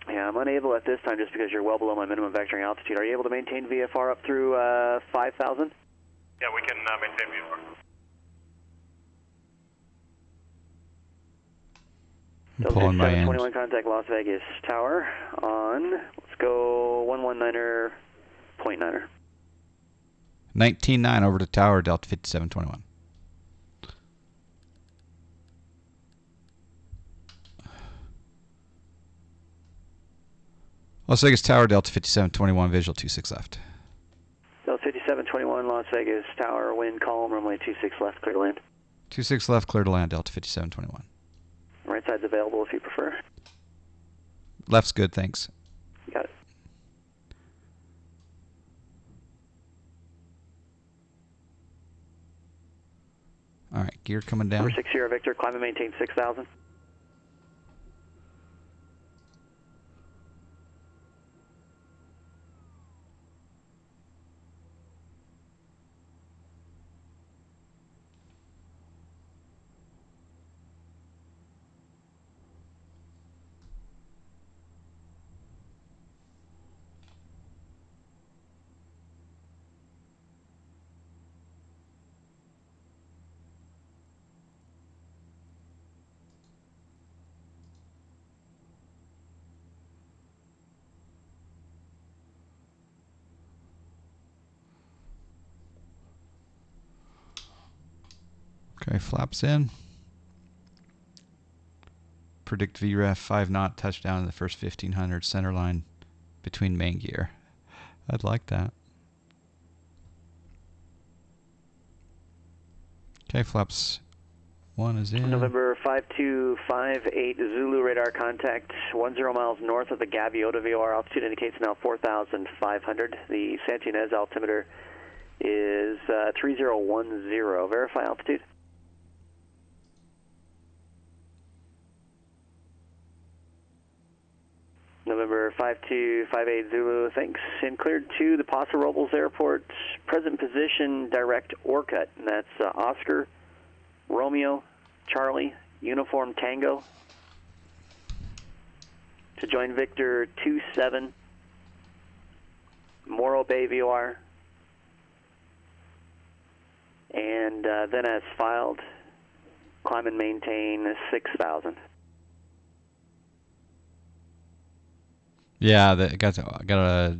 Yeah, I'm unable at this time just because you're well below my minimum vectoring altitude. Are you able to maintain VFR up through 5,000? Yeah, we can maintain VFR. I'm pulling my end. 21 contact Las Vegas Tower on, let's go 119er, 0.9er. 19.9 over to tower, Delta 5721. Las Vegas Tower, Delta 5721, visual 26 left. Delta 5721, Las Vegas Tower, wind calm, runway 26 left, clear to land. 26 left, clear to land, Delta 5721. Right side's available if you prefer. Left's good, thanks. Got it. All right, gear coming down. Number 6 Sierra Victor, climb and maintain 6,000. Okay, flaps in. Predict VREF 5 knot touchdown in the first 1500 center line between main gear. I'd like that. Okay, flaps 1 is in. November 5258 Zulu radar contact 10 miles north of the Gaviota VOR. Altitude indicates now 4,500. The Santinez altimeter is 3010. Verify altitude. November 5258 Zulu, thanks. And cleared to the Paso Robles Airport. Present position, direct ORCUT. And that's Oscar, Romeo, Charlie, Uniform Tango. To join Victor 27, Morro Bay VOR. And then as filed, climb and maintain 6,000. Yeah, got a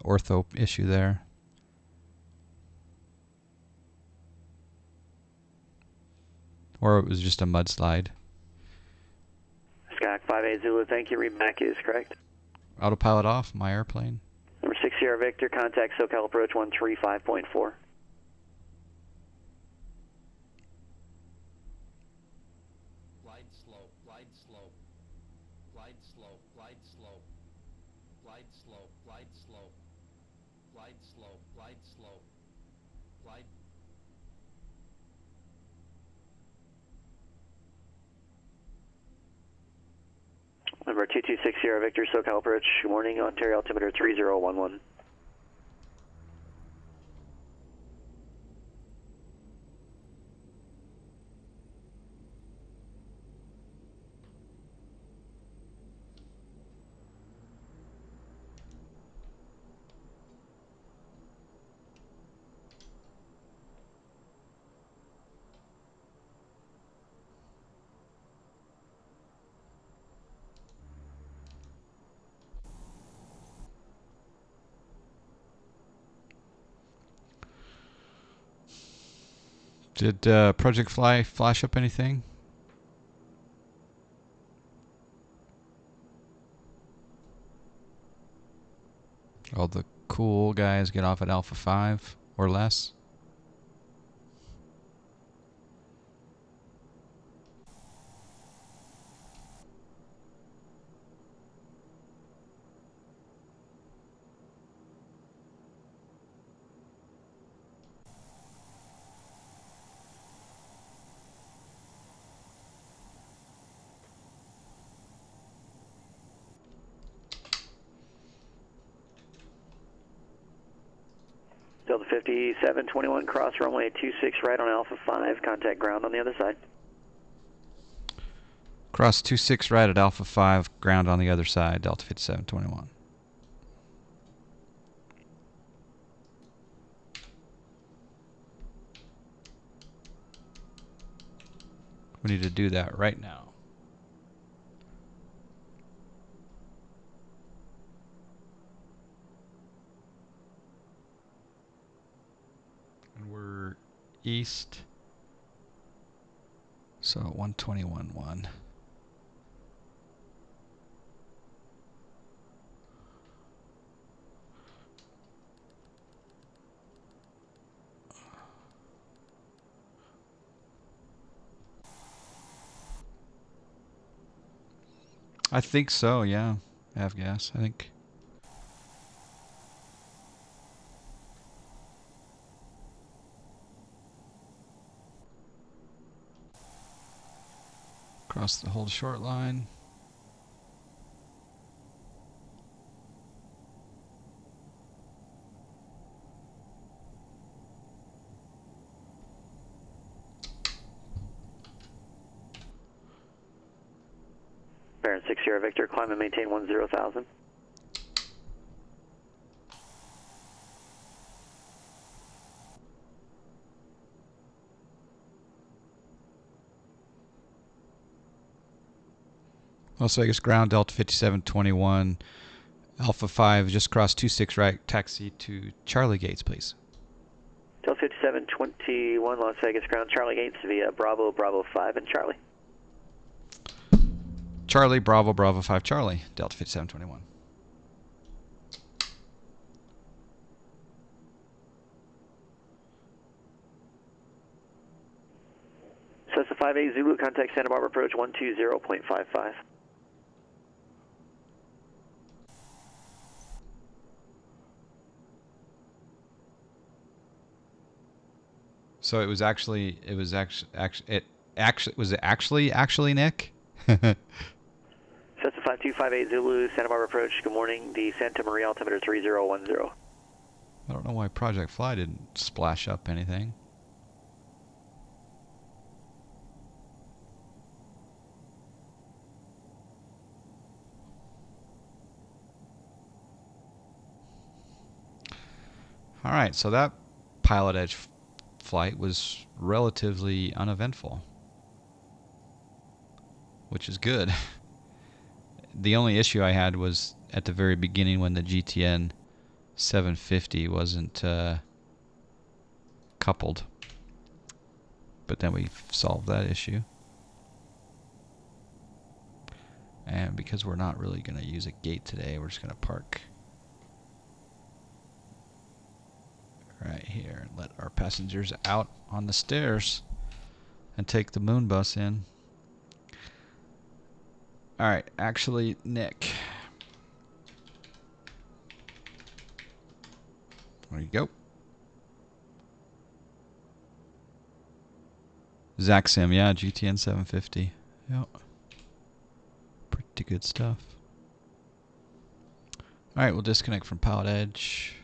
ortho issue there. Or it was just a mudslide. Skyhawk 58 Zulu, thank you. Read back is correct. Autopilot off, my airplane. Number 6 Sierra Victor, contact SoCal approach 135.4. Glide slope, glide slope, glide slope, glide slope, glide slope, glide slope, glide slope, glide slope, glide. Number 226 Sierra Victor, SoCal approach. Good morning, Ontario altimeter 3011. Did Project Fly flash up anything? All the cool guys get off at Alpha 5 or less? Delta 5721, cross runway 26 right on Alpha 5, contact ground on the other side. Cross 26 right at Alpha 5, ground on the other side, Delta 5721. We need to do that right now. And we're east, so 121.1. I think so, yeah. Have gas, I think. Cross the whole short line. Baron 6 Sierra Victor, climb and maintain 10,000. Las Vegas ground, Delta 5721. Alpha 5, just cross 26 right, taxi to Charlie Gates, please. Delta 5721, Las Vegas ground, Charlie Gates via Bravo, Bravo 5 and Charlie. Charlie, Bravo, Bravo 5, Charlie, Delta 5721. Cessna 58 Zulu, contact Santa Barbara approach 120.55. So it was actually Nick? Cessna 5258 Zulu, Santa Barbara approach, good morning, the Santa Maria altimeter 3010. I don't know why Project Fly didn't splash up anything. All right, so that Pilotedge flight was relatively uneventful, which is good. The only issue I had was at the very beginning when the GTN 750 wasn't coupled, but then we solved that issue. And because we're not really going to use a gate today, we're just going to park right here and let our passengers out on the stairs and take the moon bus in. All right, actually, Nick. There you go. Zaxim, yeah, GTN 750. Yep. Pretty good stuff. All right, we'll disconnect from Pilotedge.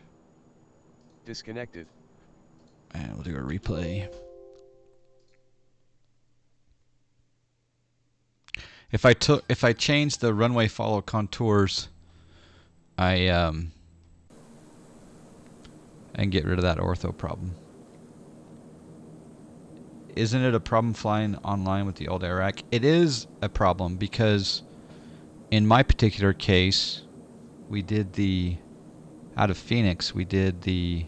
Disconnected. And we'll do a replay. If I change the runway follow contours, and get rid of that ortho problem. Isn't it a problem flying online with the old ARAC? It is a problem because in my particular case, we did out of Phoenix, we did the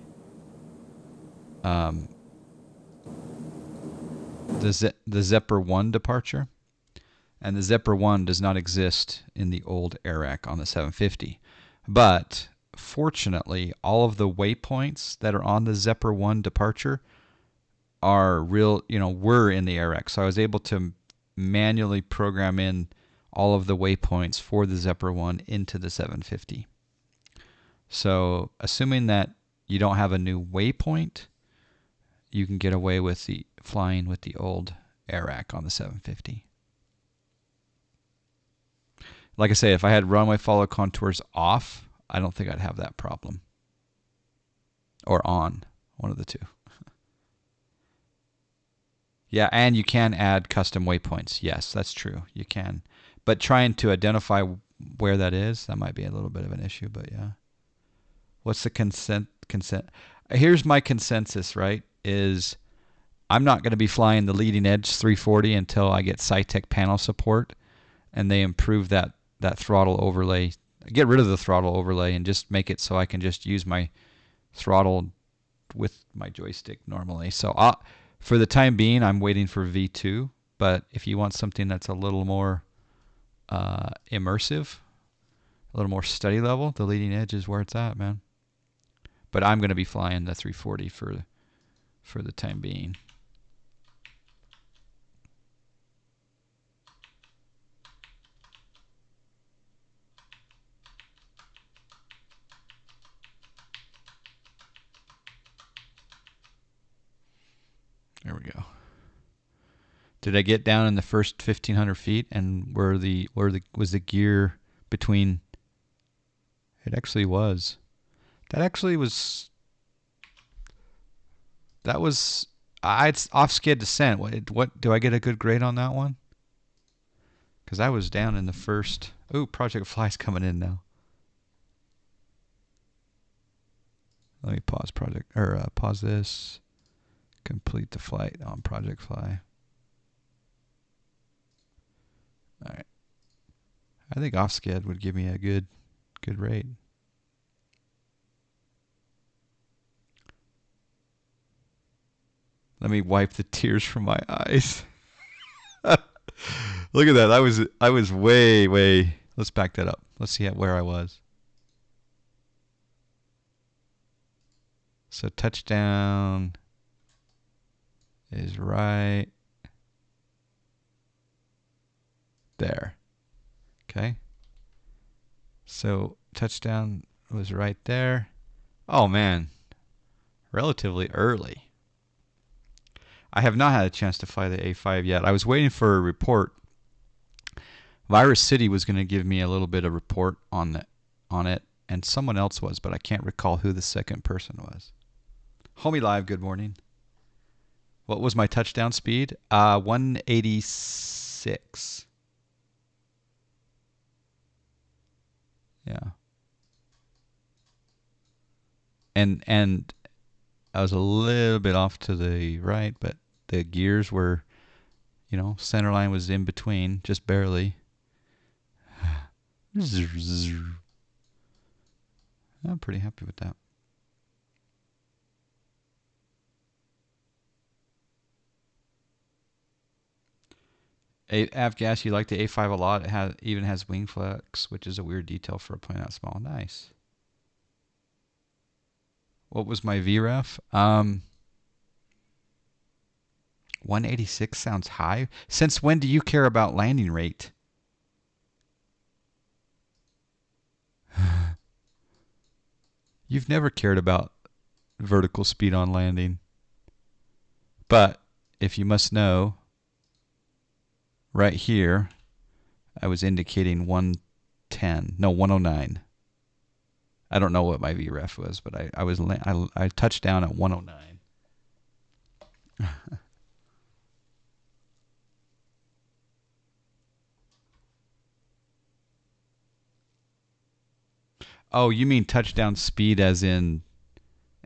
Zephyr 1 departure, and the Zephyr 1 does not exist in the old ARAC on the 750. But fortunately, all of the waypoints that are on the Zephyr 1 departure are were in the ARAC. So I was able to manually program in all of the waypoints for the Zephyr 1 into the 750. So assuming that you don't have a new waypoint, you can get away with the flying with the old ARAC on the 750. Like I say, if I had runway follow contours off, I don't think I'd have that problem. Or on. One of the two. Yeah, and you can add custom waypoints. Yes, that's true. You can. But trying to identify where that is, that might be a little bit of an issue, but yeah. What's the consent? Here's my consensus, right? Is I'm not going to be flying the leading edge 340 until I get SciTech panel support and they improve that throttle overlay. Get rid of the throttle overlay and just make it so I can just use my throttle with my joystick normally. So for the time being, I'm waiting for V2. But if you want something that's a little more immersive, a little more study level, the leading edge is where it's at, man. But I'm going to be flying the 340 for the time being. There we go. Did I get down in the first 1,500 feet and was the gear between? It actually was. That was it's off-skid descent. What do I get a good grade on that one? Because I was down in the first. Ooh, Project Fly's coming in now. Let me pause this. Complete the flight on Project Fly. All right. I think off-skid would give me a good rate. Let me wipe the tears from my eyes. Look at that. I was way. Let's back that up. Let's see where I was. So touchdown is right there. Okay. So touchdown was right there. Oh man. Relatively early. I have not had a chance to fly the A5 yet. I was waiting for a report. Virus City was going to give me a little bit of report on it, and someone else was, but I can't recall who the second person was. Homie Live, good morning. What was my touchdown speed? 186. Yeah. And I was a little bit off to the right, but the gears were, center line was in between, just barely. I'm pretty happy with that. Avgas, you like the A5 a lot. It even has wing flex, which is a weird detail for a plane that small. Nice. What was my VREF? 186 sounds high. Since when do you care about landing rate? You've never cared about vertical speed on landing. But if you must know, right here, I was indicating 109. I don't know what my VREF was, but I touched down at 109. Oh, you mean touchdown speed as in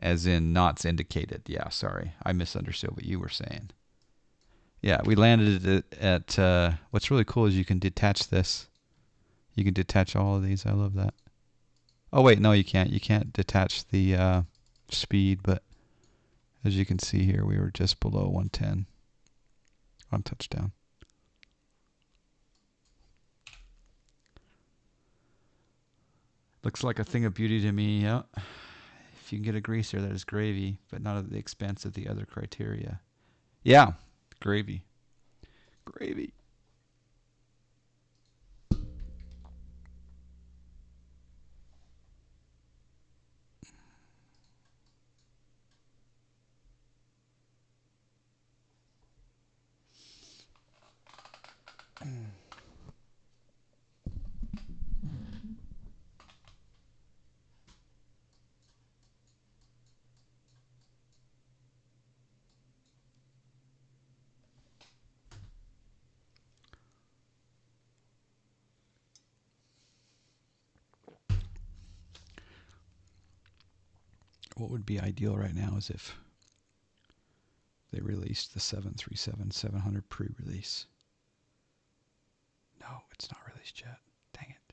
knots indicated. Yeah, sorry. I misunderstood what you were saying. Yeah, we landed it at what's really cool is you can detach this. You can detach all of these. I love that. Oh, wait, no, you can't. You can't detach the speed, but as you can see here, we were just below 110 on touchdown. Looks like a thing of beauty to me, yeah. If you can get a greaser, that is gravy, but not at the expense of the other criteria. Yeah, gravy. Gravy. What would be ideal right now is if they released the 737-700 pre-release. No, it's not released yet. Dang it.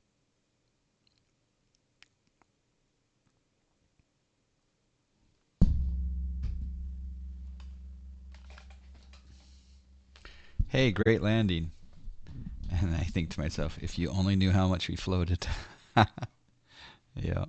Hey, great landing. And I think to myself, if you only knew how much we floated. Yeah.